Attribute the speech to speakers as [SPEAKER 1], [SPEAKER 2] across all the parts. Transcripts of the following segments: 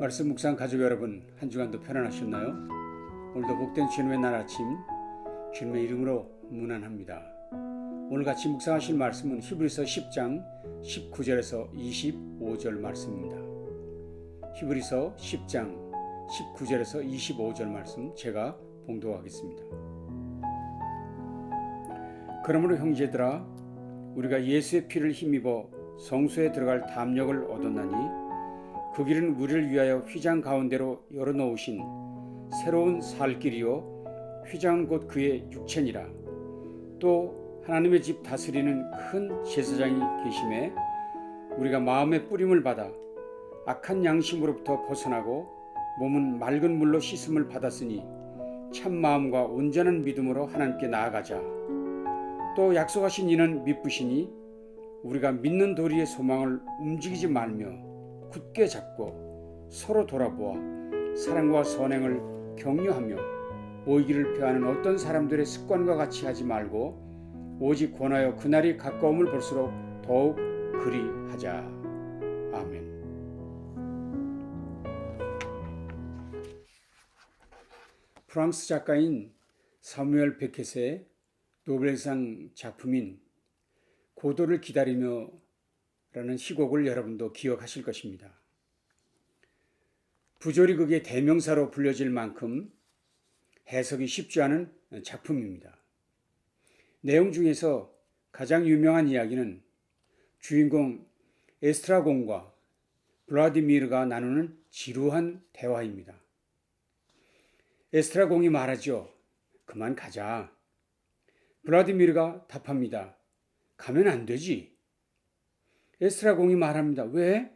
[SPEAKER 1] 말씀 묵상 가족 여러분, 한 주간도 편안하셨나요? 오늘도 복된 주님의 날 아침 주님의 이름으로 문안합니다. 오늘 같이 묵상하실 말씀은 히브리서 10장 19절에서 25절 말씀입니다. 히브리서 10장 19절에서 25절 말씀 제가 봉독하겠습니다. 그러므로 형제들아, 우리가 예수의 피를 힘입어 성소에 들어갈 담력을 얻었나니 그 길은 우리를 위하여 휘장 가운데로 열어놓으신 새로운 살 길이요 휘장은 곧 그의 육체니라. 또 하나님의 집 다스리는 큰 제사장이 계심에 우리가 마음의 뿌림을 받아 악한 양심으로부터 벗어나고 몸은 맑은 물로 씻음을 받았으니 참 마음과 온전한 믿음으로 하나님께 나아가자. 또 약속하신 이는 미쁘시니 우리가 믿는 도리의 소망을 움직이지 말며 굳게 잡고 서로 돌아보아 사랑과 선행을 격려하며 모이기를 표하는 어떤 사람들의 습관과 같이 하지 말고 오직 권하여 그날이 가까움을 볼수록 더욱 그리하자. 아멘. 프랑스 작가인 사무엘 베켓의 노벨상 작품인 고도를 기다리며 라는 시곡을 여러분도 기억하실 것입니다. 부조리 극의 대명사로 불려질 만큼 해석이 쉽지 않은 작품입니다. 내용 중에서 가장 유명한 이야기는 주인공 에스트라곤과 블라디미르가 나누는 지루한 대화입니다. 에스트라곤이 말하죠. 그만 가자. 블라디미르가 답합니다. 가면 안 되지. 에스트라공이 말합니다. 왜?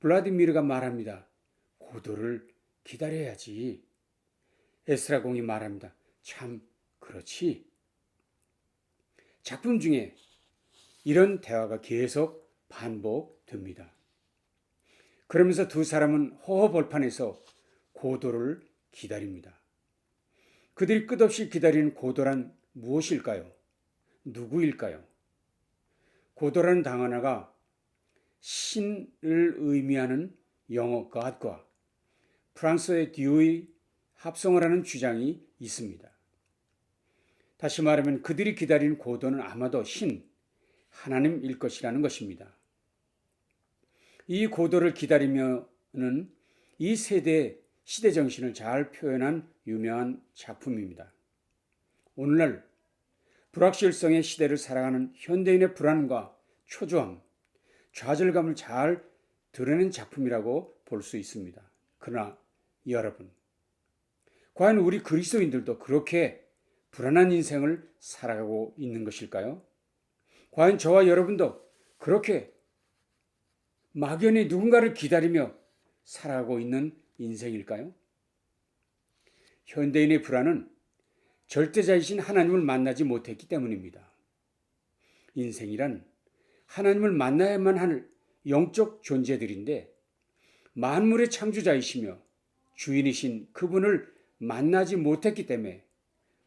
[SPEAKER 1] 블라디미르가 말합니다. 고도를 기다려야지. 에스트라공이 말합니다. 참 그렇지. 작품 중에 이런 대화가 계속 반복됩니다. 그러면서 두 사람은 허허벌판에서 고도를 기다립니다. 그들이 끝없이 기다리는 고도란 무엇일까요? 누구일까요? 고도라는 단어가 신을 의미하는 영어 God과 프랑스어의 Dieu의 합성을 하는 주장이 있습니다. 다시 말하면 그들이 기다리는 고도는 아마도 신, 하나님일 것이라는 것입니다. 이 고도를 기다리며는 이 세대의 시대 정신을 잘 표현한 유명한 작품입니다. 오늘날 불확실성의 시대를 살아가는 현대인의 불안과 초조함, 좌절감을 잘 드러낸 작품이라고 볼 수 있습니다. 그러나 여러분, 과연 우리 그리스도인들도 그렇게 불안한 인생을 살아가고 있는 것일까요? 과연 저와 여러분도 그렇게 막연히 누군가를 기다리며 살아가고 있는 인생일까요? 현대인의 불안은 절대자이신 하나님을 만나지 못했기 때문입니다. 인생이란 하나님을 만나야만 할 영적 존재들인데 만물의 창조자이시며 주인이신 그분을 만나지 못했기 때문에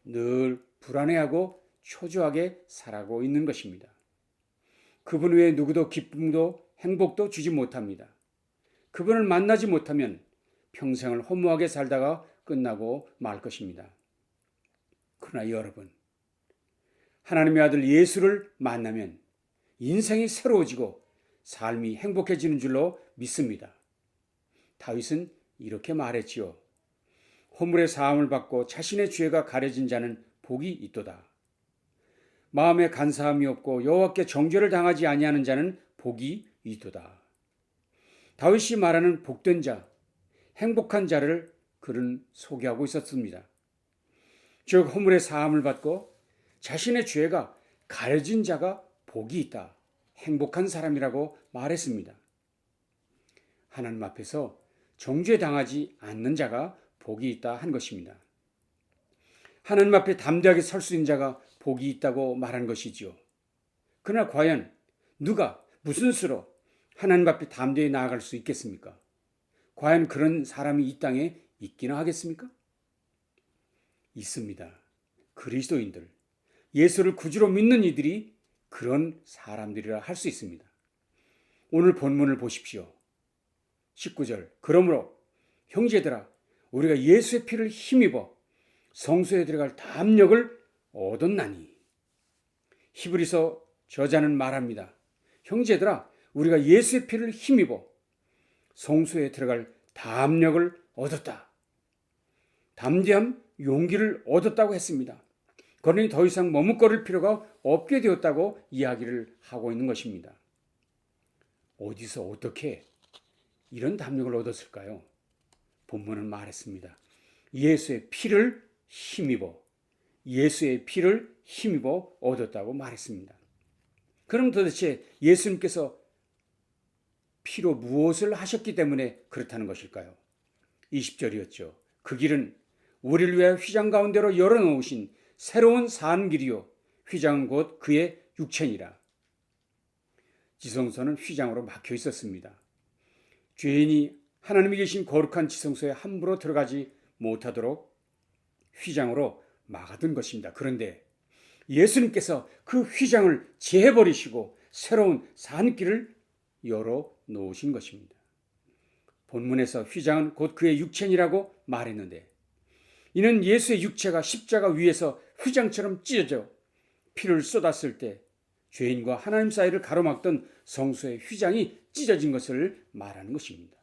[SPEAKER 1] 늘 불안해하고 초조하게 살아가고 있는 것입니다. 그분 외에 누구도 기쁨도 행복도 주지 못합니다. 그분을 만나지 못하면 평생을 허무하게 살다가 끝나고 말 것입니다. 그러나 여러분, 하나님의 아들 예수를 만나면 인생이 새로워지고 삶이 행복해지는 줄로 믿습니다. 다윗은 이렇게 말했지요. 허물의 사함을 받고 자신의 죄가 가려진 자는 복이 있도다. 마음에 간사함이 없고 여호와께 정죄를 당하지 아니하는 자는 복이 있도다. 다윗이 말하는 복된 자, 행복한 자를 그는 소개하고 있었습니다. 즉 허물의 사함을 받고 자신의 죄가 가려진 자가 복이 있다. 행복한 사람이라고 말했습니다. 하나님 앞에서 정죄당하지 않는 자가 복이 있다 한 것입니다. 하나님 앞에 담대하게 설 수 있는 자가 복이 있다고 말한 것이지요. 그러나 과연 누가 무슨 수로 하나님 앞에 담대히 나아갈 수 있겠습니까? 과연 그런 사람이 이 땅에 있기는 하겠습니까? 있습니다. 그리스도인들, 예수를 구주로 믿는 이들이 그런 사람들이라 할 수 있습니다. 오늘 본문을 보십시오. 19절. 그러므로 형제들아 우리가 예수의 피를 힘입어 성소에 들어갈 담력을 얻었나니. 히브리서 저자는 말합니다. 형제들아 우리가 예수의 피를 힘입어 성소에 들어갈 담력을 얻었다. 담대함, 용기를 얻었다고 했습니다. 그러니 더 이상 머뭇거릴 필요가 없게 되었다고 이야기를 하고 있는 것입니다. 어디서 어떻게 이런 담력을 얻었을까요? 본문은 말했습니다. 예수의 피를 힘입어 얻었다고 말했습니다. 그럼 도대체 예수님께서 피로 무엇을 하셨기 때문에 그렇다는 것일까요? 20절이었죠. 그 길은 우리를 위해 휘장 가운데로 열어놓으신 새로운 산 길이요 휘장은 곧 그의 육체니라. 지성소는 휘장으로 막혀 있었습니다. 죄인이 하나님이 계신 거룩한 지성소에 함부로 들어가지 못하도록 휘장으로 막아둔 것입니다. 그런데 예수님께서 그 휘장을 제해버리시고 새로운 산길을 열어놓으신 것입니다. 본문에서 휘장은 곧 그의 육체니라고 말했는데 이는 예수의 육체가 십자가 위에서 휘장처럼 찢어져 피를 쏟았을 때 죄인과 하나님 사이를 가로막던 성소의 휘장이 찢어진 것을 말하는 것입니다.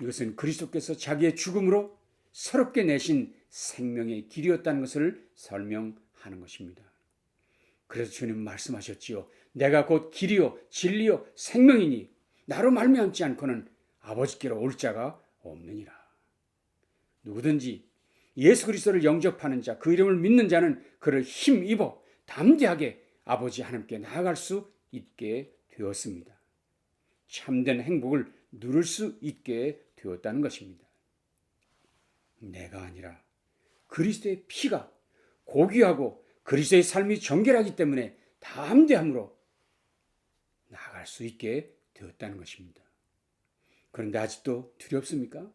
[SPEAKER 1] 이것은 그리스도께서 자기의 죽음으로 새롭게 내신 생명의 길이었다는 것을 설명하는 것입니다. 그래서 주님 말씀하셨지요. 내가 곧 길이요 진리요 생명이니 나로 말미암지 않고는 아버지께로 올 자가 없느니라. 누구든지 예수 그리스도를 영접하는 자, 그 이름을 믿는 자는 그를 힘입어 담대하게 아버지 하나님께 나아갈 수 있게 되었습니다. 참된 행복을 누릴 수 있게 되었다는 것입니다. 내가 아니라 그리스도의 피가 고귀하고 그리스도의 삶이 정결하기 때문에 담대함으로 나아갈 수 있게 되었다는 것입니다. 그런데 아직도 두렵습니까?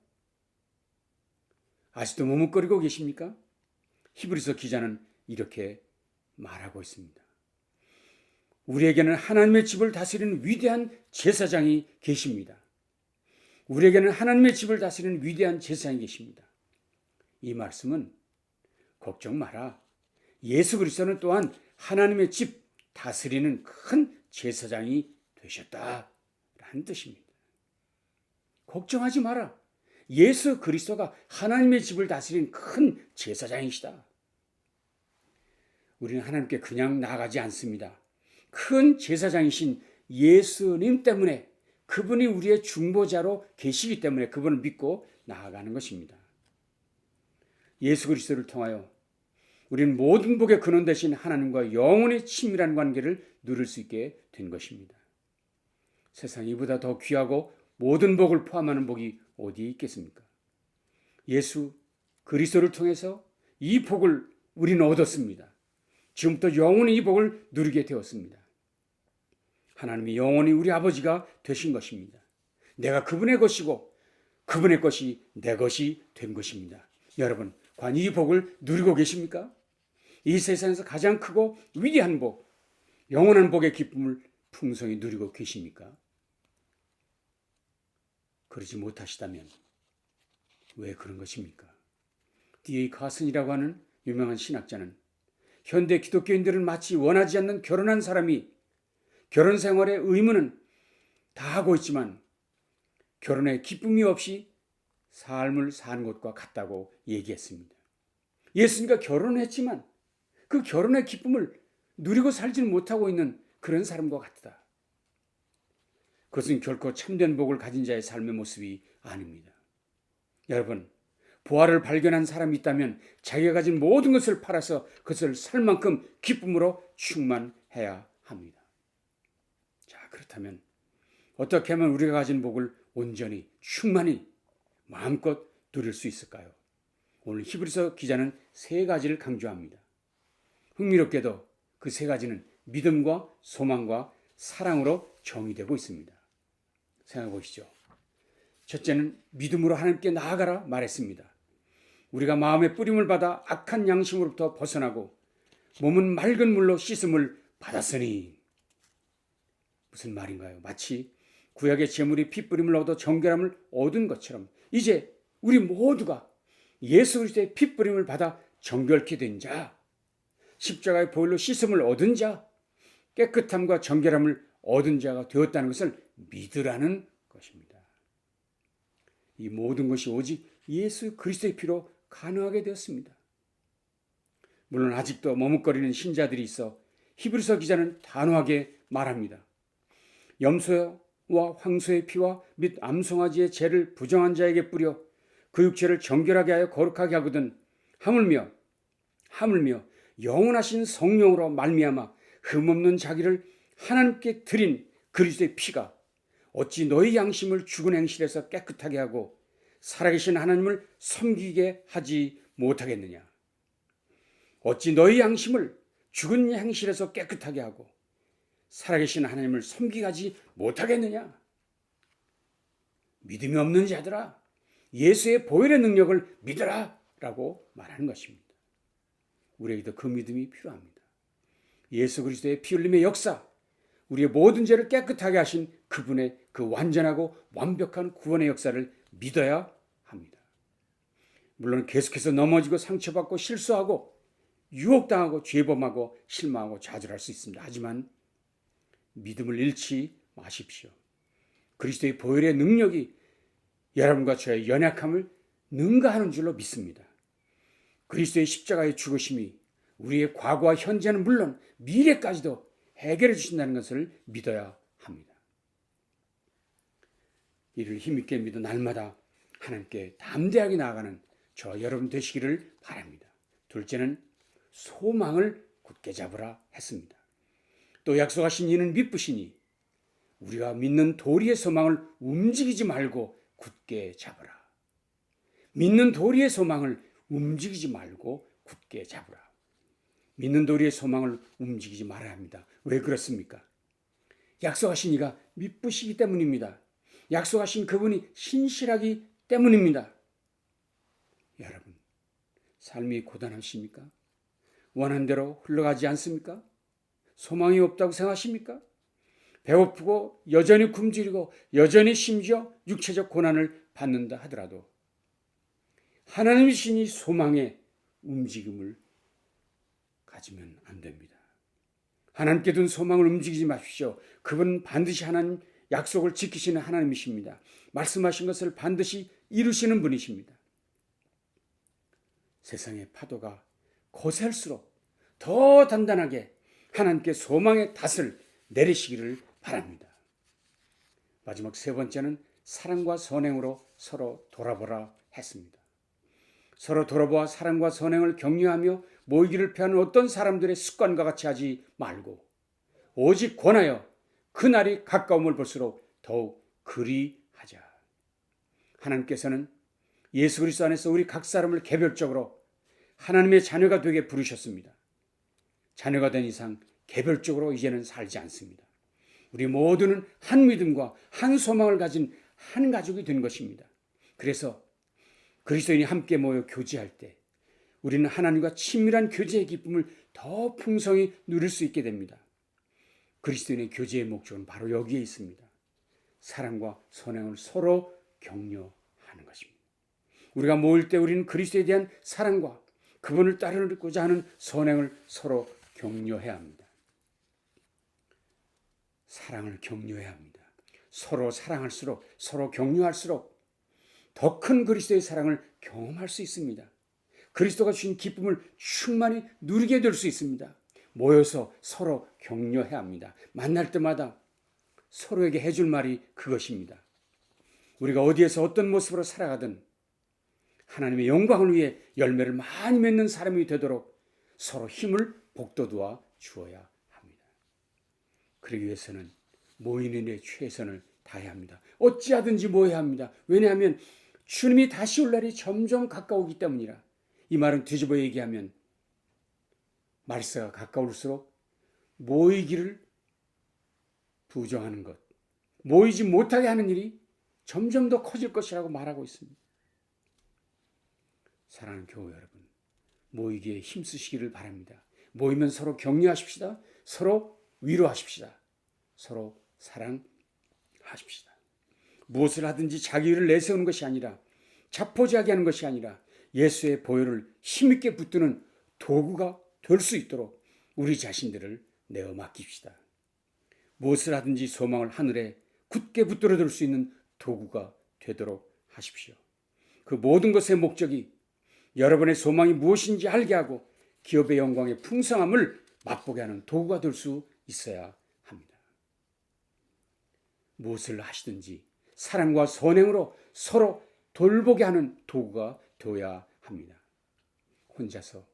[SPEAKER 1] 아직도 머뭇거리고 계십니까? 히브리서 기자는 이렇게 말하고 있습니다. 우리에게는 하나님의 집을 다스리는 위대한 제사장이 계십니다. 우리에게는 하나님의 집을 다스리는 위대한 제사장이 계십니다. 이 말씀은 걱정 마라. 예수 그리스도는 또한 하나님의 집 다스리는 큰 제사장이 되셨다라는 뜻입니다. 걱정하지 마라. 예수 그리스도가 하나님의 집을 다스리는 큰 제사장이시다. 우리는 하나님께 그냥 나아가지 않습니다. 큰 제사장이신 예수님 때문에 그분이 우리의 중보자로 계시기 때문에 그분을 믿고 나아가는 것입니다. 예수 그리스도를 통하여 우리는 모든 복의 근원 되신 하나님과 영원히 친밀한 관계를 누릴 수 있게 된 것입니다. 세상 이보다 더 귀하고 모든 복을 포함하는 복이 어디에 있겠습니까? 예수 그리스도를 통해서 이 복을 우리는 얻었습니다. 지금부터 영원히 이 복을 누리게 되었습니다. 하나님이 영원히 우리 아버지가 되신 것입니다. 내가 그분의 것이고 그분의 것이 내 것이 된 것입니다. 여러분, 과연 이 복을 누리고 계십니까? 이 세상에서 가장 크고 위대한 복, 영원한 복의 기쁨을 풍성히 누리고 계십니까? 그러지 못하시다면 왜 그런 것입니까? D.A. 카슨이라고 하는 유명한 신학자는 현대 기독교인들은 마치 원하지 않는 결혼한 사람이 결혼 생활의 의무는 다 하고 있지만 결혼에 기쁨이 없이 삶을 사는 것과 같다고 얘기했습니다. 예수님과 결혼했지만 그 결혼의 기쁨을 누리고 살지는 못하고 있는 그런 사람과 같다. 그것은 결코 참된 복을 가진 자의 삶의 모습이 아닙니다. 여러분, 부활을 발견한 사람이 있다면 자기가 가진 모든 것을 팔아서 그것을 살 만큼 기쁨으로 충만해야 합니다. 자, 그렇다면 어떻게 하면 우리가 가진 복을 온전히 충만히 마음껏 누릴 수 있을까요? 오늘 히브리서 기자는 세 가지를 강조합니다. 흥미롭게도 그 세 가지는 믿음과 소망과 사랑으로 정의되고 있습니다. 생각해 보시죠. 첫째는 믿음으로 하나님께 나아가라 말했습니다. 우리가 마음의 뿌림을 받아 악한 양심으로부터 벗어나고 몸은 맑은 물로 씻음을 받았으니. 무슨 말인가요? 마치 구약의 제물이 핏부림을 얻어 정결함을 얻은 것처럼 이제 우리 모두가 예수 그리스도의 핏부림을 받아 정결케 된 자, 십자가의 보혈로 씻음을 얻은 자, 깨끗함과 정결함을 얻은 자가 되었다는 것을 믿으라는 것입니다. 이 모든 것이 오직 예수 그리스도의 피로 가능하게 되었습니다. 물론 아직도 머뭇거리는 신자들이 있어 히브리서 기자는 단호하게 말합니다. 염소와 황소의 피와 및 암송아지의 죄를 부정한 자에게 뿌려 그 육체를 정결하게 하여 거룩하게 하거든 하물며 영원하신 성령으로 말미암아 흠없는 자기를 하나님께 드린 그리스도의 피가 어찌 너희 양심을 죽은 행실에서 깨끗하게 하고 살아계신 하나님을 섬기게 하지 못하겠느냐. 어찌 너희 양심을 죽은 행실에서 깨끗하게 하고 살아계신 하나님을 섬기게 하지 못하겠느냐. 믿음이 없는 자들아, 예수의 보혈의 능력을 믿어라 라고 말하는 것입니다. 우리에게도 그 믿음이 필요합니다. 예수 그리스도의 피 흘림의 역사, 우리의 모든 죄를 깨끗하게 하신 그분의 그 완전하고 완벽한 구원의 역사를 믿어야 합니다. 물론 계속해서 넘어지고 상처받고 실수하고 유혹당하고 죄범하고 실망하고 좌절할 수 있습니다. 하지만 믿음을 잃지 마십시오. 그리스도의 보혈의 능력이 여러분과 저의 연약함을 능가하는 줄로 믿습니다. 그리스도의 십자가의 죽으심이 우리의 과거와 현재는 물론 미래까지도 해결해 주신다는 것을 믿어야 합니다. 이를 힘있게 믿어 날마다 하나님께 담대하게 나아가는 저 여러분 되시기를 바랍니다. 둘째는 소망을 굳게 잡으라 했습니다. 또 약속하신 이는 믿으시니 우리가 믿는 도리의 소망을 움직이지 말고 굳게 잡으라. 믿는 도리의 소망을 움직이지 말고 굳게 잡으라. 믿는 도리의 소망을 움직이지 말아야 합니다. 왜 그렇습니까? 약속하신 이가 믿으시기 때문입니다. 약속하신 그분이 신실하기 때문입니다. 여러분, 삶이 고단하십니까? 원하는 대로 흘러가지 않습니까? 소망이 없다고 생각하십니까? 배고프고 여전히 굶주리고 여전히 심지어 육체적 고난을 받는다 하더라도 하나님의 신이 소망의 움직임을 가지면 안 됩니다. 하나님께 둔 소망을 움직이지 마십시오. 그분은 반드시 하나님 약속을 지키시는 하나님이십니다. 말씀하신 것을 반드시 이루시는 분이십니다. 세상의 파도가 거셀수록 더 단단하게 하나님께 소망의 닷을 내리시기를 바랍니다. 마지막 세 번째는 사랑과 선행으로 서로 돌아보라 했습니다. 서로 돌아보아 사랑과 선행을 격려하며 모이기를 피하는 어떤 사람들의 습관과 같이 하지 말고 오직 권하여 그날이 가까움을 볼수록 더욱 그리하자. 하나님께서는 예수 그리스도 안에서 우리 각 사람을 개별적으로 하나님의 자녀가 되게 부르셨습니다. 자녀가 된 이상 개별적으로 이제는 살지 않습니다. 우리 모두는 한 믿음과 한 소망을 가진 한 가족이 된 것입니다. 그래서 그리스도인이 함께 모여 교제할 때 우리는 하나님과 친밀한 교제의 기쁨을 더 풍성히 누릴 수 있게 됩니다. 그리스도인의 교제의 목적은 바로 여기에 있습니다. 사랑과 선행을 서로 격려하는 것입니다. 우리가 모일 때 우리는 그리스도에 대한 사랑과 그분을 따르고자 하는 선행을 서로 격려해야 합니다. 사랑을 격려해야 합니다. 서로 사랑할수록 서로 격려할수록 더 큰 그리스도의 사랑을 경험할 수 있습니다. 그리스도가 주신 기쁨을 충만히 누리게 될 수 있습니다. 모여서 서로 격려해야 합니다. 만날 때마다 서로에게 해줄 말이 그것입니다. 우리가 어디에서 어떤 모습으로 살아가든 하나님의 영광을 위해 열매를 많이 맺는 사람이 되도록 서로 힘을 복돋아 주어야 합니다. 그러기 위해서는 모이는 일에 최선을 다해야 합니다. 어찌하든지 모여야 합니다. 왜냐하면 주님이 다시 올 날이 점점 가까우기 때문이라. 이 말은 뒤집어 얘기하면 말세가 가까울수록 모이기를 부정하는 것, 모이지 못하게 하는 일이 점점 더 커질 것이라고 말하고 있습니다. 사랑하는 교회 여러분, 모이기에 힘쓰시기를 바랍니다. 모이면 서로 격려하십시다. 서로 위로하십시다. 서로 사랑합시다. 하십시다. 무엇을 하든지 자기 일을 내세우는 것이 아니라 자포자기 하는 것이 아니라 예수의 보혈을 힘있게 붙드는 도구가 될 수 있도록 우리 자신들을 내어 맡깁시다. 무엇을 하든지 소망을 하늘에 굳게 붙들어 둘 수 있는 도구가 되도록 하십시오. 그 모든 것의 목적이 여러분의 소망이 무엇인지 알게 하고 기업의 영광의 풍성함을 맛보게 하는 도구가 될 수 있어야 합니다. 무엇을 하시든지 사랑과 선행으로 서로 돌보게 하는 도구가 되어야 합니다. 혼자서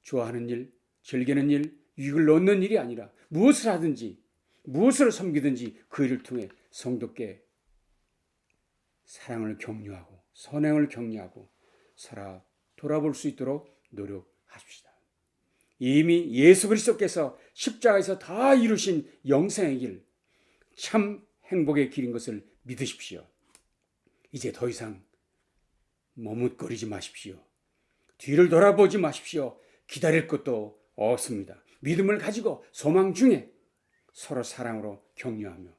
[SPEAKER 1] 좋아하는 일, 즐기는 일, 유익을 얻는 일이 아니라 무엇을 하든지 무엇을 섬기든지 그 일을 통해 성도께 사랑을 격려하고 선행을 격려하고 살아 돌아볼 수 있도록 노력하십시다. 이미 예수 그리스도께서 십자가에서 다 이루신 영생의 길, 참 행복의 길인 것을 믿으십시오. 이제 더 이상 머뭇거리지 마십시오. 뒤를 돌아보지 마십시오. 기다릴 것도 없습니다. 믿음을 가지고 소망 중에 서로 사랑으로 격려하며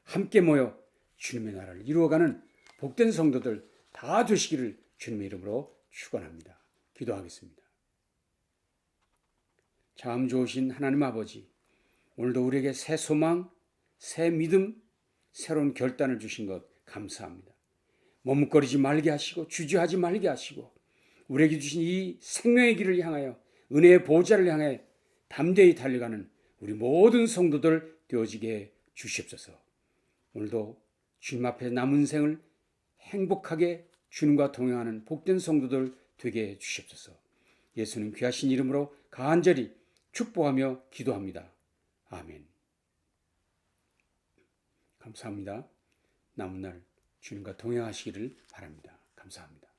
[SPEAKER 1] 함께 모여 주님의 나라를 이루어가는 복된 성도들 다 되시기를 주님의 이름으로 축원합니다. 기도하겠습니다. 참 좋으신 하나님 아버지, 오늘도 우리에게 새 소망, 새 믿음, 새로운 결단을 주신 것 감사합니다. 머뭇거리지 말게 하시고 주저하지 말게 하시고 우리에게 주신 이 생명의 길을 향하여 은혜의 보좌를 향해 담대히 달려가는 우리 모든 성도들 되어지게 주시옵소서. 오늘도 주님 앞에 남은 생을 행복하게 주님과 동행하는 복된 성도들 되게 해 주시옵소서. 예수님 귀하신 이름으로 간절히 축복하며 기도합니다. 아멘. 감사합니다. 남은 날 주님과 동행하시기를 바랍니다. 감사합니다.